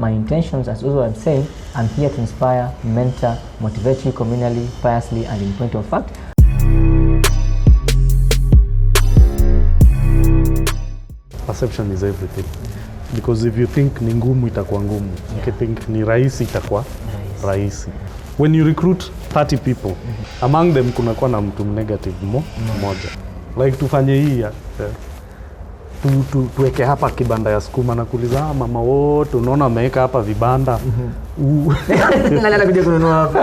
my intentions, as also I'm saying, I'm here to inspire, mentor, motivate you communally, piously, and in point of fact. Perception is everything. Because if you think ni ngumu itakuwa ngumu, if you think ni rahisi itakuwa rahisi. When you recruit 30 people, among them kunakuwa na mtu negative mmoja. Like tufanye hii tuweke hapa kibanda ya sukuma na kuuliza mama wote unaona ameweka hapa vibanda. Nalala kuja kununua hapa.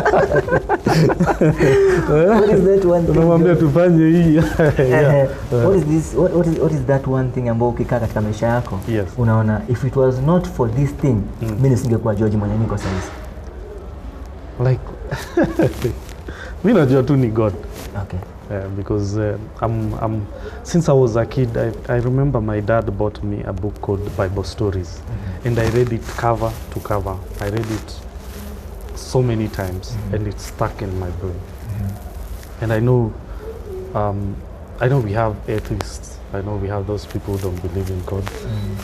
What is that one thing? Tunamwambia tufanye hii. What is that one thing ambao ukikaa katika maisha yako? Yes. Unaona if it was not for this thing, mimi nisingekuwa George mwenye niko sasa. Like mimi najua tu ni God. Okay. Because since I was a kid, I remember my dad bought me a book called Bible Stories, and I read it cover to cover. I read it so many times, and it's stuck in my brain. And I know we have atheists. I know we have those people who don't believe in God.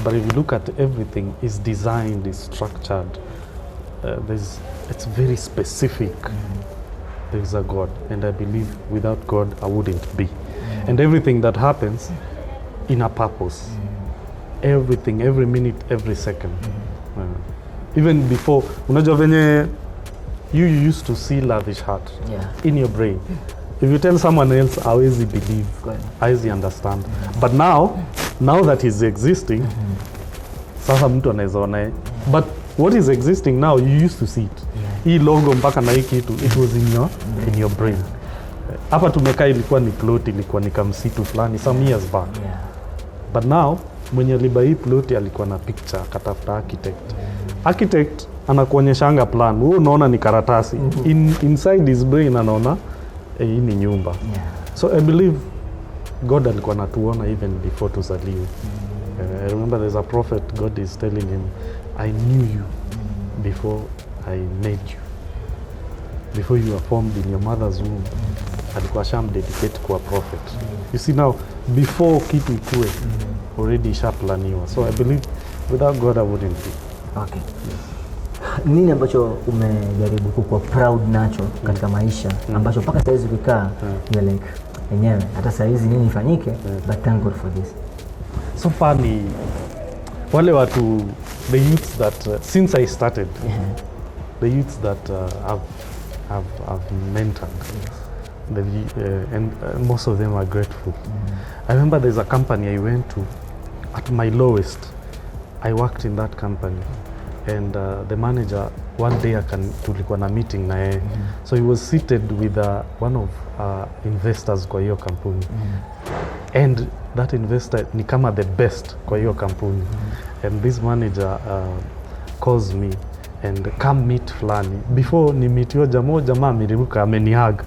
But if you look at everything, it's designed, it's structured. It's very specific. There is a God, and I believe without God I wouldn't be. And everything that happens in a purpose. Everything, every minute, every second. Even before, unajua venye you used to see LavishHat in your brain. If you tell someone else, hawezi believe, hawezi understand. But now that he's existing, sasa mtu anaweza ona. But what is existing now, you used to see it. Hii logo mpaka na hii kitu, it was in your brain. Hapa tumekaa ilikuwa ni plot, ilikuwa ni kamsitu fulani some years back. But now mwenye aliba hii plot alikuwa na picture, katafuta architect. Architect anakuonyeshanga plan, wewe unaona ni karatasi. Inside his brain anaona hii ni nyumba. So I believe God alikuwa anatuona even before tuzaliwe. I remember there's a prophet, God is telling him, I knew you before I made you. Before you were formed in your mother's womb, alikuwa dedicate kwa prophet. You see now, before kitu ikue, already shaplaniwa. So I believe without God I wouldn't be. Okay. Nini ambacho umejaribu kuwa proud nacho katika maisha ambacho mpaka sasa hivi ukikaa you're like enyewe hata sasa hizi nini ifanyike, but thank God for this? So far ni wale watu, the youths that since I started, the youths that I've mentored, and most of them are grateful. I remember there's a company I went to at my lowest. I worked in that company, and the manager one day tulikuwa na meeting na yeye. So he was seated with one of investors kwa hiyo kampuni. And that investor ni kama the best kwa hiyo kampuni. And this manager calls me and come meet fulani. Before ni meet yo jamaa amiriruka amenihug.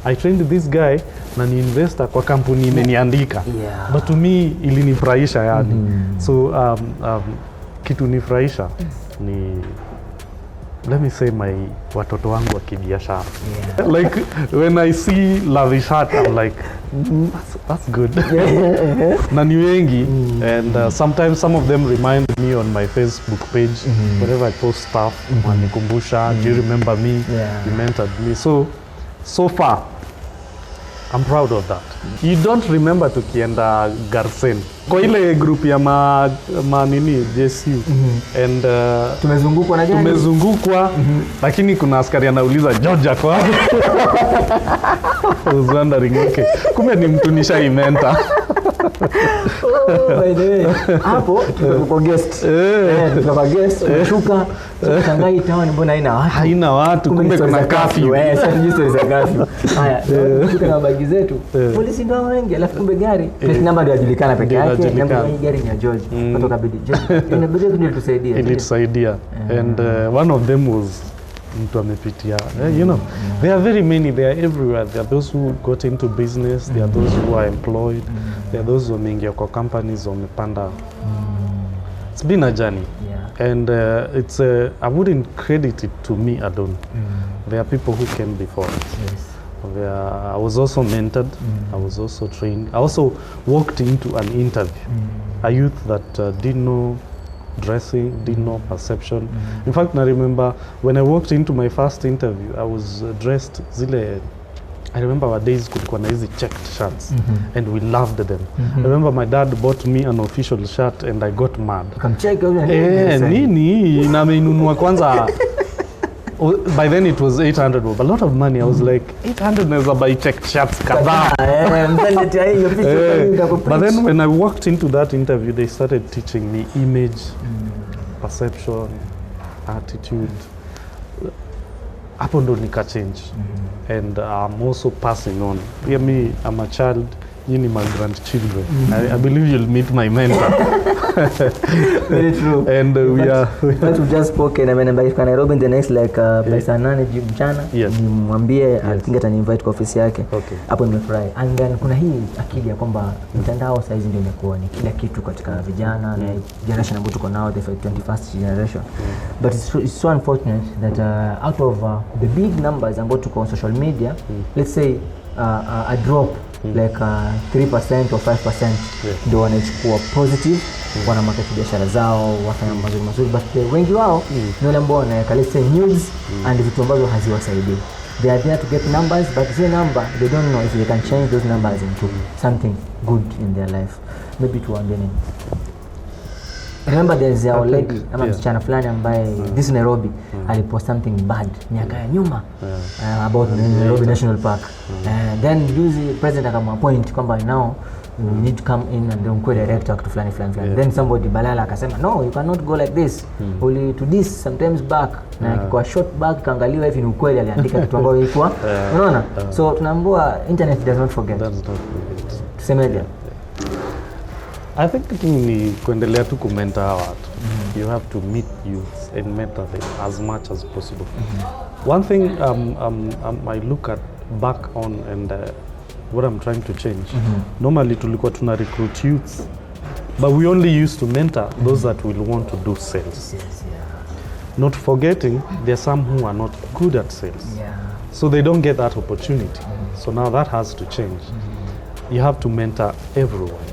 I trained this guy na ni investor kwa kampuni imeniandika. But to me ilinifurahisha yani. So kitu nifurahisha ni, let me say, my watoto wangu wa kibiashara. Like when I see LavishHat, I'm like, that's good. Na ni wengi, and sometimes some of them remind me on my Facebook page, whenever I post stuff, wanikumbusha, do you remember me? You mentored me. So far, I'm proud of that. You don't remember tukienda Garsen kwa ile group ya nini JSU, and tumezungukwa na gani? Tumezungukwa, lakini kuna askari anauliza George kwa. I was wondering, okay, kumbe ni mtu nishaimenta. By the way, hapo tuko guest. Tuko guest, unashuka, Shanghai town mbona haina watu? Kumbe kuna curfew. Sasa ni stories za curfew. Haya, tuko na bagi zetu. Polisi ndio wengi, alafu kumbe gari plate number ndio inajulikana peke yake, na gari ni ya George. Kutoka bidi George. Inabidi ndio tusaidia. Ilitusaidia. And one of them was mtu amepitia. You know, there are very many, they are everywhere. There are those who got into business, there are those who are employed, there are those who wameingia kwa companies wamepanda. It's been a journey. And it's I wouldn't credit it to me alone. There are people who came before us. I was also mentored, I was also trained. I also walked into an interview. A youth that didn't know dressing, didn't know perception. In fact, I remember when I walked into my first interview, I was dressed zile. I remember our days kulikuwa na hizi checked shirts and we loved them. I remember my dad bought me an official shirt and I got mad. Come check out nini na meinunua kwanza. By then it was 800 bob, a lot of money. I was like 800 naweza buy checked shirts kadhaa. But then when I walked into that interview, they started teaching me image, perception, attitude. Hapo ndo nika change. And I'm also passing on. Hear me, I'm a child, you need my grandchildren. I believe you'll meet my mentor. Very true. And we've just spoken. I mean, by Nairobi in the next like by saa 8 mchana nimwambie I think atani invite kwa ofisi yake. Hapo nimefurahi. And then kuna hii akili ya kwamba mtandao sasa hizi ndio imekuwa ni kila kitu katika vijana na generation ambayo tuko nao, the 21st generation. But it's so unfortunate that out of the big numbers ambayo tuko on social media, let's say a drop like 3% or 5% ndio wanachukua positive, wana market biashara zao, wafanya mazuri, but wengi wao ni wale ambao wanaweka let's say news and vitu ambazo haziwasaidii. They are there to get numbers, but the number they don't know if they can change those numbers into something good in their life. Maybe to one day. Remember there's a lady ama msichana fulani ambaye this Nairobi alipost something bad miaka ya nyuma about Nairobi National Park. Then juzi president akamappoint kwamba now you need to come in and don't director to fulani. Then somebody balala akasema no, you cannot go like this. Only to this sometimes back na kwa short back kaangaliwa hivi ni ukweli aliandika kitu ambacho ilikuwa unaona. So tunaambiwa internet does not forget. Tusemeje? I think ni kuendelea tu kumenta watu. You have to meet youth and mentor them as much as possible. One thing I look at back on and what I'm trying to change. Normally tulikuwa tuna recruit youths, but we only used to mentor those that will want to do sales. Not forgetting there are some who are not good at sales. So they don't get that opportunity. So now that has to change. You have to mentor everyone.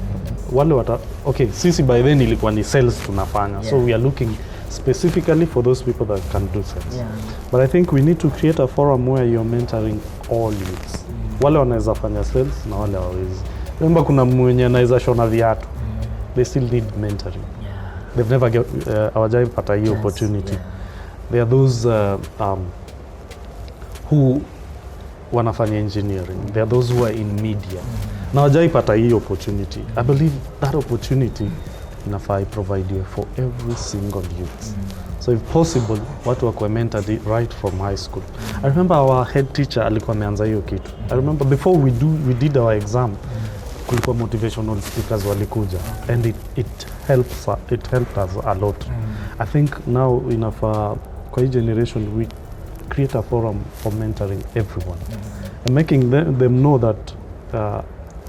Okay, sisi by then ilikuwa ni sales tunafanya. So we are looking specifically for those people that can do sales. But I think we need to create a forum where you're mentoring all youths. Wale wanaweza fanya sales na wale hawawezi. Remember kuna mwenye anaweza shona viatu. They still need mentoring. They've never get hawajai pata hiyo opportunity. There are those who wanafanya engineering. There are those who are in media. Na hawajai pata hiyo opportunity. I believe that opportunity inafaa provide you for every single youth. So if possible, watu wakuwe mentored right from high school. I remember our head teacher alikuwa ameanza hiyo kitu. I remember before we did our exam, kulikuwa motivational speakers walikuja and it helped us a lot. I think now inafaa kwa hii generation we create a forum for mentoring everyone and making them know that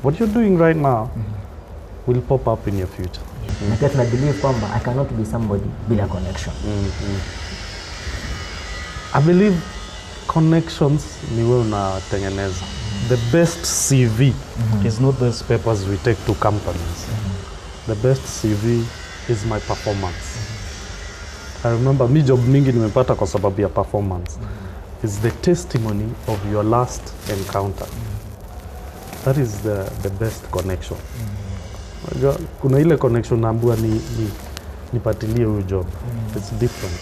what you're doing right now will pop up in your future. Na kama believe kwamba I cannot be somebody bila connection. I believe connections ni wewe unatengeneza. The best CV is not those papers we take to companies. The best CV is my performance. I remember me job mingi nimepata kwa sababu ya performance. It's the testimony of your last encounter. That is the best connection. Kuna ile connection naambua nipatilie huyo job. It's different.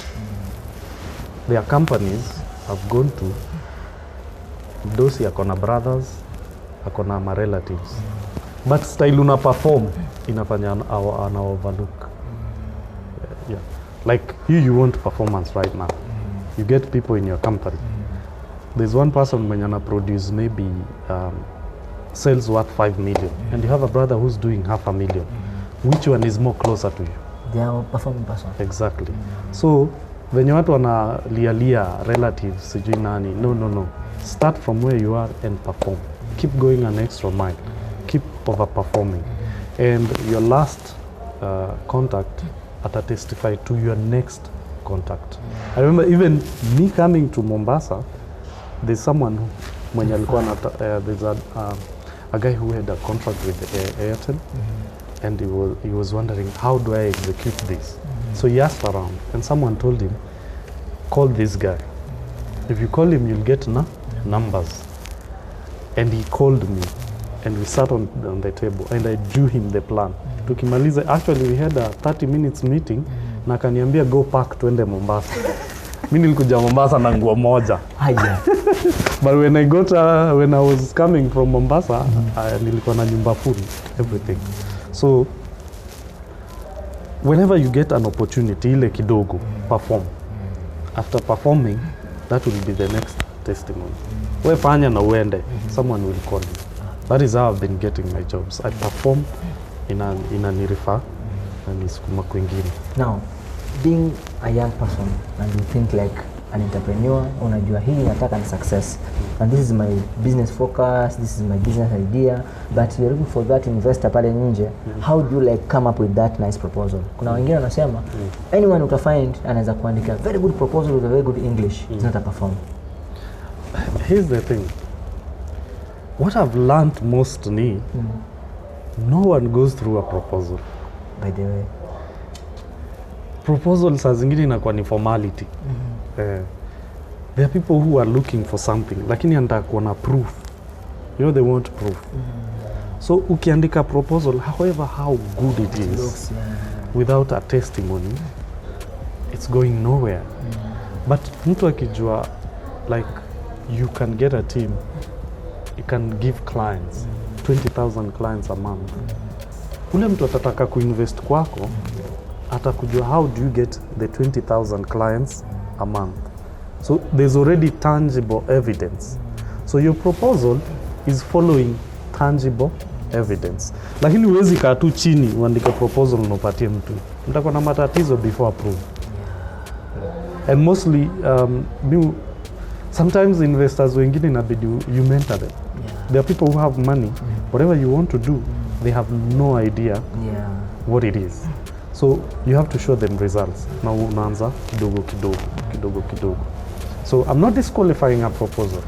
There are companies I've gone to, those akona brothers, akona ma relatives. But style una perform inafanya ana overlook. Yeah. Like you want performance right now. You get people in your company. There's one person when you produce maybe sales worth 5 million and you have a brother who's doing 500,000. Which one is more closer to you? They are performing person. Exactly. So when you want to lialia relatives sijui nani, no. Start from where you are and perform. Keep going an extra mile. Keep overperforming. And your last contact testify to your next contact. I remember even me coming to Mombasa, there's someone mwenye alikuwa there's a guy who had a contract with Airtel, and he was wondering, how do I execute this? So he asked around, and someone told him, call this guy. If you call him, you'll get numbers. And he called me, and we sat on the table, and I drew him the plan. Tukimaliza, actually we had a 30 minutes meeting, na kaniambia go pack tuende Mombasa. Mimi nilikuja Mombasa na nguo moja. But when I was coming from Mombasa, nilikuwa na nyumba full, everything. So whenever you get an opportunity, ile kidogo, perform. After performing, that will be the next testimony. We fanya na uende, someone will call you. That is how I've been getting my jobs. I perform, inanirifa, na nisukuma kwingine. Now, being a young person and you think like an entrepreneur, unajua hii nataka ni success. And this is my business focus, this is my business idea, but you're looking for that investor pale nje. How do you like come up with that nice proposal? Kuna wengine wanasema, anyone utafind anaweza kuandika very good proposal with a very good English, it's not a perform. Here's the thing. What I've learned most ni, no one goes through a proposal. By the way. Proposal saa zingine inakuwa ni formality. There are people who are looking for something, lakini anataka kuona proof. You know, they want proof. So ukiandika proposal, however how good it is, looks, without a testimony, it's going nowhere. But mtu akijua, like, you can get a team, you can give clients, 20,000 clients a month. Ule mtu atataka kuinvest kwako, atakujua how do you get the 20,000 clients a month. So there's already tangible evidence. So your proposal is following tangible evidence. Lakini huwezi kaa tu chini uandike proposal unapatie mtu. Mtakuwa na matatizo before approve. And mostly sometimes investors wengine inabidi you mentor them. There are people who have money. Whatever you want to do, they have no idea what it is. So you have to show them results. Na unaanza kidogo kidogo. So I'm not disqualifying a proposal,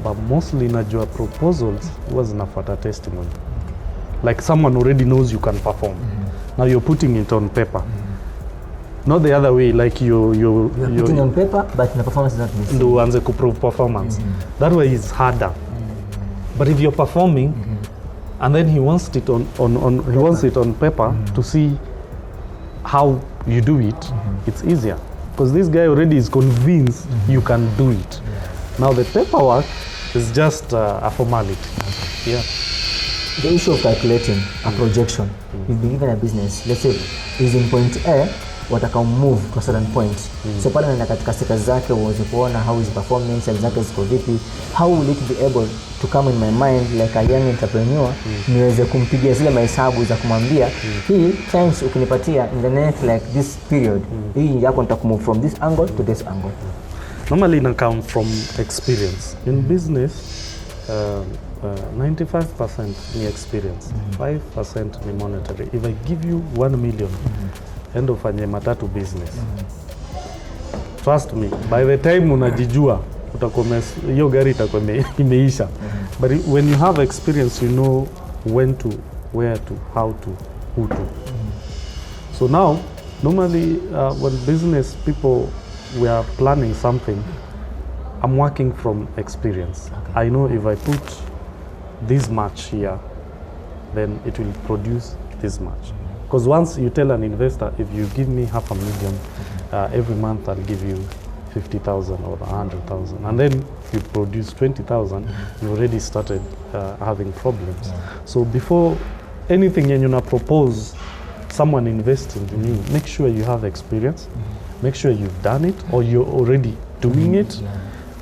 but mostly najua proposals huwa zinafuata testimony. Like someone already knows you can perform. Now you're putting it on paper. Not the other way, like you're putting on paper, but the performance is not missing. Do uanze kuprove performance. That way is harder. But if you're performing, and then he wants it on paper to see how you do it, it's easier. Because this guy already is convinced you can do it. Now the paperwork is just a formality. The issue of calculating a projection. You've been given a business, let's say is in point A, wataka move to a certain point. So pale na katika stats zake uweze kuona how is performing, sales zake ziko vipi, how will it be able to come in my mind like a young entrepreneur, niweze kumpigia zile mahesabu za kumwambia hii clients ukinipatia in the next like this period, hii yako nitakumove from this angle to this angle. Normally it comes from experience. In business, 95% ni experience, 5% ni monetary. If I give you 1 million, end of anye matatu business. Trust me, by the time unajijua, hiyo gari itakuwa imeisha. But when you have experience, you know when to, where to, how to, who to. So now, normally when business people, we are planning something, I'm working from experience. I know if I put this much here, then it will produce this much. Because once you tell an investor, if you give me $500,000 every month, I'll give you 50,000 or 100,000, and then you produce 20,000, you already started having problems. So before anything you're gonna propose, someone investing in you, make sure you have experience, make sure you've done it or you're already doing it,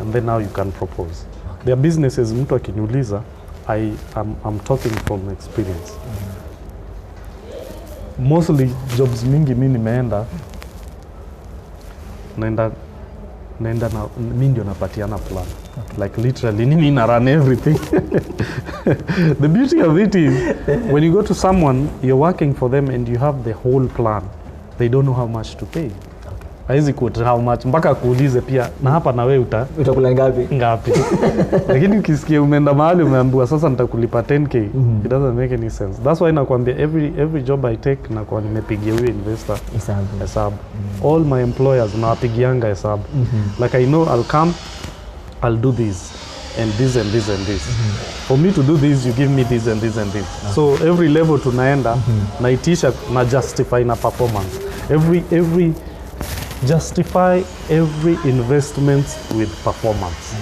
and then now you can propose. There are businesses, mtu akiniuliza, I'm talking from experience. Mostly jobs mingi mimi nimeenda naenda na mimi ndio napatiana plan. Like literally nini na run everything. The beauty of it is when you go to someone, you're working for them and you have the whole plan. They don't know how much to pay. haizi quote how much mpaka kuulize pia na hapa na wewe utakula ngapi. Lakini ukisikia umeenda mahali umeambiwa sasa nitakulipa 10k, it doesn't make any sense. That's why nakwambia every job I take na kwa nimepigia huyo investor hesabu. All my employers nawapigianga hesabu. Like I know I'll come, I'll do this and this and this and this. For me to do this, you give me this and this and this. So every level tunaenda naitisha na justify na performance. Every justify every investment with performance.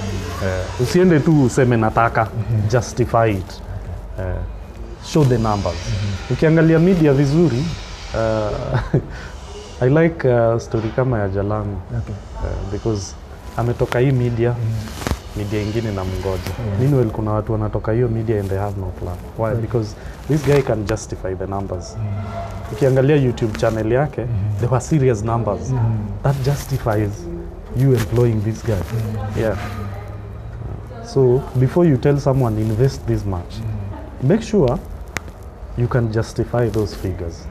Usiende tu useme nataka, justify it. Show the numbers. Ukiangalia media vizuri, I like story kama ya Jalango. Because ametoka hii media ingine na mngoja. Meanwhile kuna watu wanatoka hiyo media and they have no plan. Why? Because this guy can justify the numbers. Ukiangalia YouTube channel yake, there were serious numbers. That justifies you employing this guy. So before you tell someone invest this much, make sure you can justify those figures.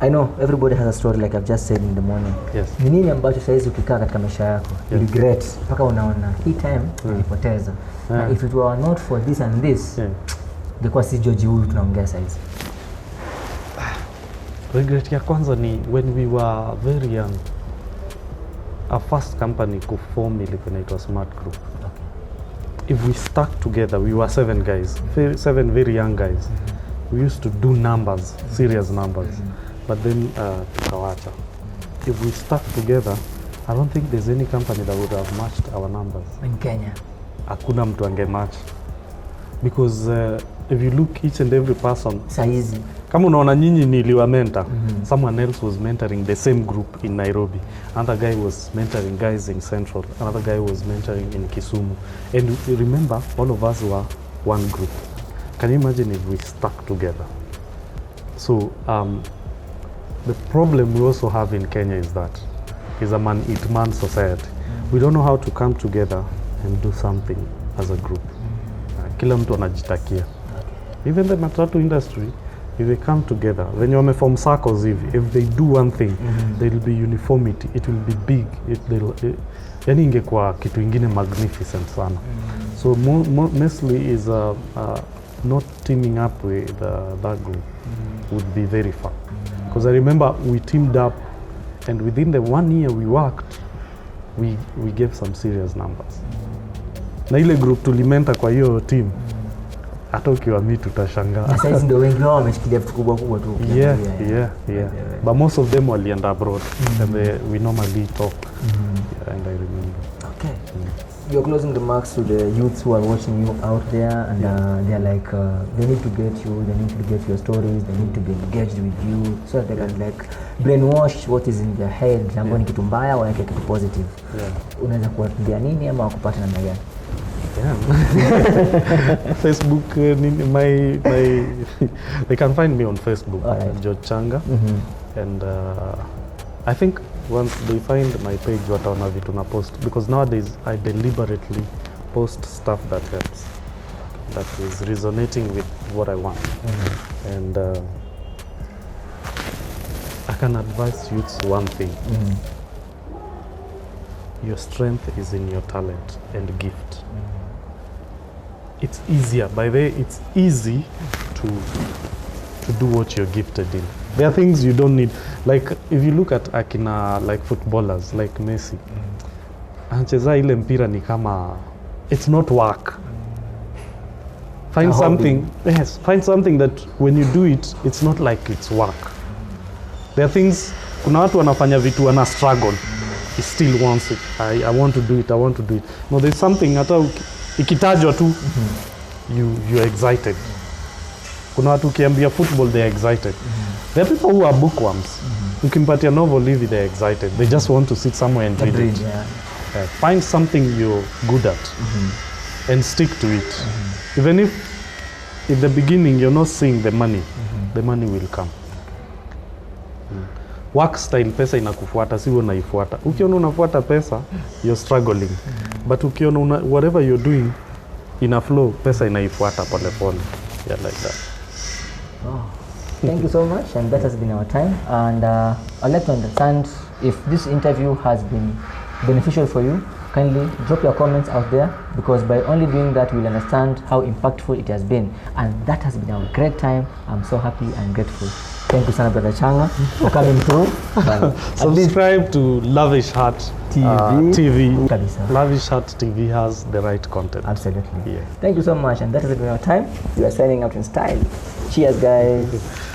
I know everybody has a story, like I've just said in the morning. Yes. Ni nini ambacho saizi ukikaa katika maisha yako you regret mpaka unaona hii time nilipoteza, na if it were not for this and this ingekuwa si George huyu tunaongea saizi? Regret ya kwanza ni when we were very young, our first company kuform ilikuwa inaitwa Smart Group. If we stuck together, we were 7 guys, 7 very young guys. We used to do numbers, serious numbers. But then tukawacha. If we stuck together, I don't think there's any company that would have matched our numbers. In Kenya? Hakuna mtu angematch. Because if you look each and every person, saizi kama unaona nyinyi niliwa mentor, someone else was mentoring the same group in Nairobi. Another guy was mentoring guys in Central. Another guy was mentoring in Kisumu. And remember, all of us were one group. Can you imagine if we stuck together? So the problem we also have in Kenya is that it's a man-eat-man society. We don't know how to come together and do something as a group. Kila mtu anajitakia. Even the matatu industry, if they come together, when you form circles, if they do one thing, there will be uniformity. It will be big. Yani ingekuwa kitu ingine magnificent sana. So mostly is not teaming up with that group would be very fun. Because I remember we teamed up, and within the 1 year we worked, we gave some serious numbers. Na ile group tulimenta kwa hiyo team, hata ukiwa mimi tutashangaa. Na sasa ndio wengi wao wameshikilia vitu kubwa kubwa tu. Yeah. But most of them walienda abroad, and we normally talk. And I remember. Okay. Your closing remarks to the youths who are watching you out there, and they're like, they need to get you, they need to get your stories, they need to be engaged with you, so that they can like brainwash what is in their head, ambao ni kitu mbaya waweke kitu positive. Unaweza kuwaambia nini ama wakupata namna gani? Facebook, they can find me on Facebook, George Changa, and I think once they find my page, wataona vitu na post, because nowadays I deliberately post stuff that helps, that is resonating with what I want. And I can advise youths one thing. Your strength is in your talent and gift. It's easier, by the way, it's easy to do what you're gifted in. There are things you don't need. Like if you look at akina like footballers like Messi, anacheza ile mpira ni kama it's not work. Find something that when you do it, it's not like it's work. There are things, kuna watu wanafanya vitu wana struggle. He still wants it. I want to do it. I want to do it. No, there's something hata ikitajwa tu you're excited. Kuna watu ukiambia football they're excited. There are people who are bookworms. Ukimpatia novel hivi they're excited. They just want to sit somewhere and read it. Find something you're good at and stick to it. Even if in the beginning you're not seeing the money, the money will come. Work style, pesa inakufuata, si unaifuata. Ukiona unafuata pesa, you're struggling. But ukiona whatever you're doing in a flow, pesa inaifuata pole pole. Yeah, like that. Thank you so much, and that has been our time. And I'd like to understand if this interview has been beneficial for you. Kindly drop your comments out there, because by only doing that, we'll understand how impactful it has been. And that has been our great time. I'm so happy and grateful. Thank you, Sana Brother Changa, for coming through. Subscribe to LavishHat TV. Kabisa. LavishHat TV has the right content. Absolutely. Yeah. Thank you so much, and that has been our time. We are signing out in style. Cheers, guys.